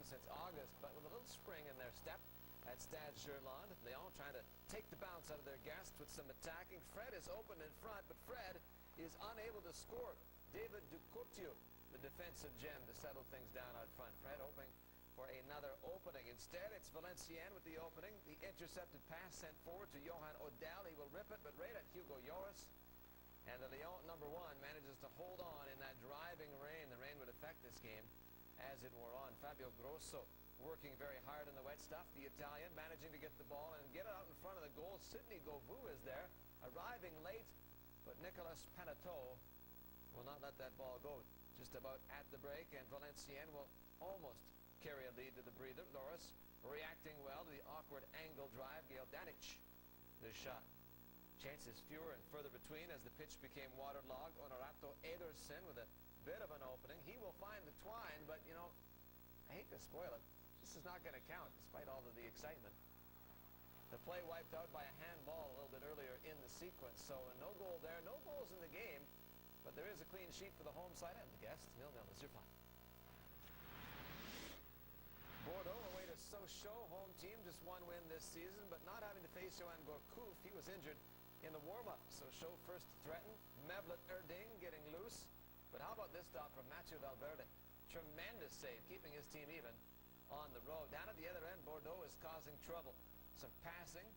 since August, but with a little spring in their step at Stade Gerland. Lyon trying to take the bounce out of their guests with some attacking. Fred is open in front, but Fred is unable to score. David Ducourtieu, the defensive gem, to settle things down out front. Fred hoping for another opening. Instead, it's Valenciennes with the opening. The intercepted pass sent forward to Johan Odell. He will rip it, but right at Hugo Lloris. And the Lyon #1 manages to hold on in that driving rain. The rain would affect this game as it wore on. Fabio Grosso working very hard in the wet stuff. The Italian managing to get the ball and get it out in front of the goal. Sidney Govou is there, arriving late, but Nicolas Panateau will not let that ball go. Just about at the break, and Valenciennes will almost carry a lead to the breather. Loris reacting well to the awkward angle drive. Gael Danic, the shot. Chances fewer and further between as the pitch became waterlogged. Honorato Ederson with a bit of an opening. He will find the twine, but, you know, I hate to spoil it. This is not going to count, despite all of the excitement. The play wiped out by a handball a little bit earlier in the sequence. So no goal there, no goals in the game. But there is a clean sheet for the home side and the guests. 0-0 is your final. Bordeaux away to Sochaux. Home team just one win this season, but not having to face Johan Gourcuff. He was injured in the warm-up. Sochaux first threatened. Mevlut Erding getting loose. But how about this stop from Mathieu Valverde? Tremendous save, keeping his team even on the road. Down at the other end, Bordeaux is causing trouble. Some passing,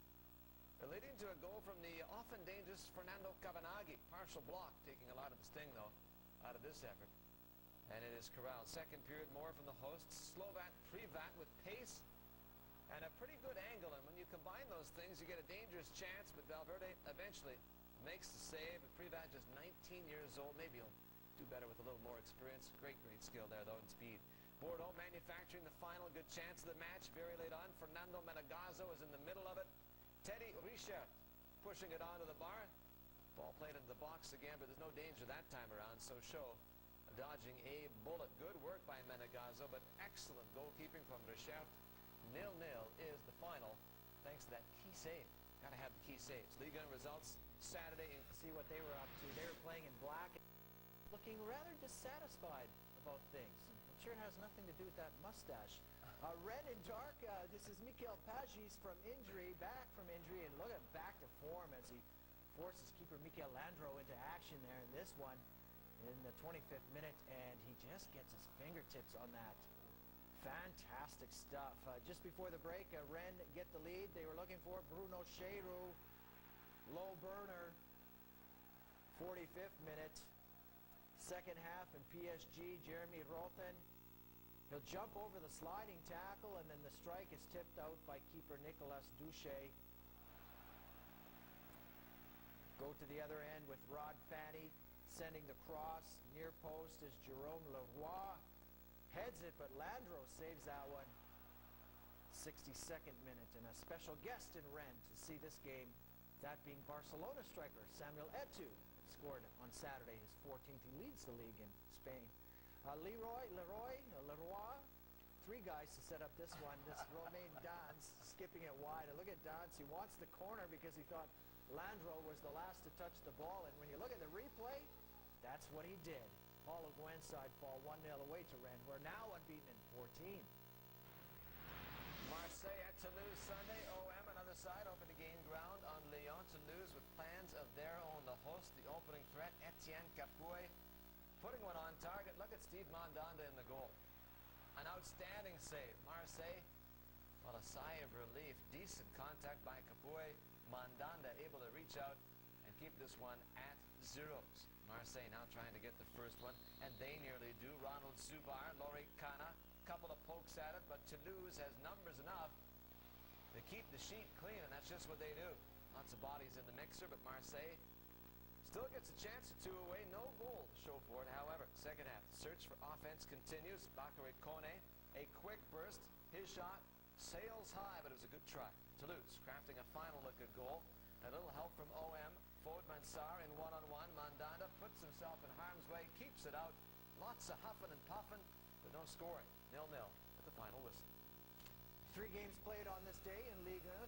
leading to a goal from the often dangerous Fernando Cabanaghi. Partial block, taking a lot of the sting, though, out of this effort. And it is corralled. Second period, more from the hosts. Slovak Privat with pace and a pretty good angle. And when you combine those things, you get a dangerous chance. But Valverde eventually makes the save. Privat just 19 years old. Maybe he'll do better with a little more experience. Great skill there, though, and speed. Bordeaux manufacturing the final good chance of the match very late on. Fernando Menegazzo is in the middle of it. Teddy Richert pushing it onto the bar. Ball played into the box again, but there's no danger that time around. Sochaux dodging a bullet. Good work by Menegazzo, but excellent goalkeeping from Richert. 0-0 is the final, thanks to that key save. Got to have the key saves. Ligue 1 results Saturday. And see what they were up to. They were playing in black, looking rather dissatisfied about things. I'm sure it has nothing to do with that mustache. Red and dark, this is Mikel Pagis from injury, back from injury, and look at back to form as he forces keeper Mikel Landreau into action there in this one in the 25th minute, and he just gets his fingertips on that. Fantastic stuff. Just before the break, Rennes get the lead. They were looking for Bruno Cheyrou. Low burner. 45th minute. Second half in PSG, Jeremy Rothen. He'll jump over the sliding tackle, and then the strike is tipped out by keeper Nicolas Duché. Go to the other end with Rod Fanny sending the cross. Near post is Jerome Leroy. Heads it, but Landreau saves that one. 62nd minute, and a special guest in Rennes to see this game, that being Barcelona striker Samuel Eto'o. Scored on Saturday, his 14th. He leads the league in Spain. Leroy, three guys to set up this one. This Romain Dans skipping it wide. And look at Dans. He wants the corner because he thought Landreau was the last to touch the ball. And when you look at the replay, that's what he did. Paul Le Guen side fall 1-0 away to Rennes. We're now unbeaten in 14. Marseille at Toulouse Sunday. OM another side open to gain ground on Lyon. Toulouse with plans of their own. The host, the opening threat, Etienne Capoue, putting one on target. Look at Steve Mandanda in the goal. An outstanding save. Marseille, well, a sigh of relief. Decent contact by Capoue. Mandanda able to reach out and keep this one at zeros. Marseille now trying to get the first one, and they nearly do. Ronald Zubar, Laurie Kana, couple of pokes at it, but Toulouse has numbers enough to keep the sheet clean, and that's just what they do. Lots of bodies in the mixer, but Marseille still gets a chance or two away. No goal to show for it, however. Second half, search for offense continues. Bakary Kone, a quick burst. His shot sails high, but it was a good try. Toulouse crafting a final look at goal. A little help from OM. Fode Mansar in one-on-one. Mandanda puts himself in harm's way, keeps it out. Lots of huffing and puffing, but no scoring. 0-0 at the final whistle. 3 games played on this day in Ligue 1.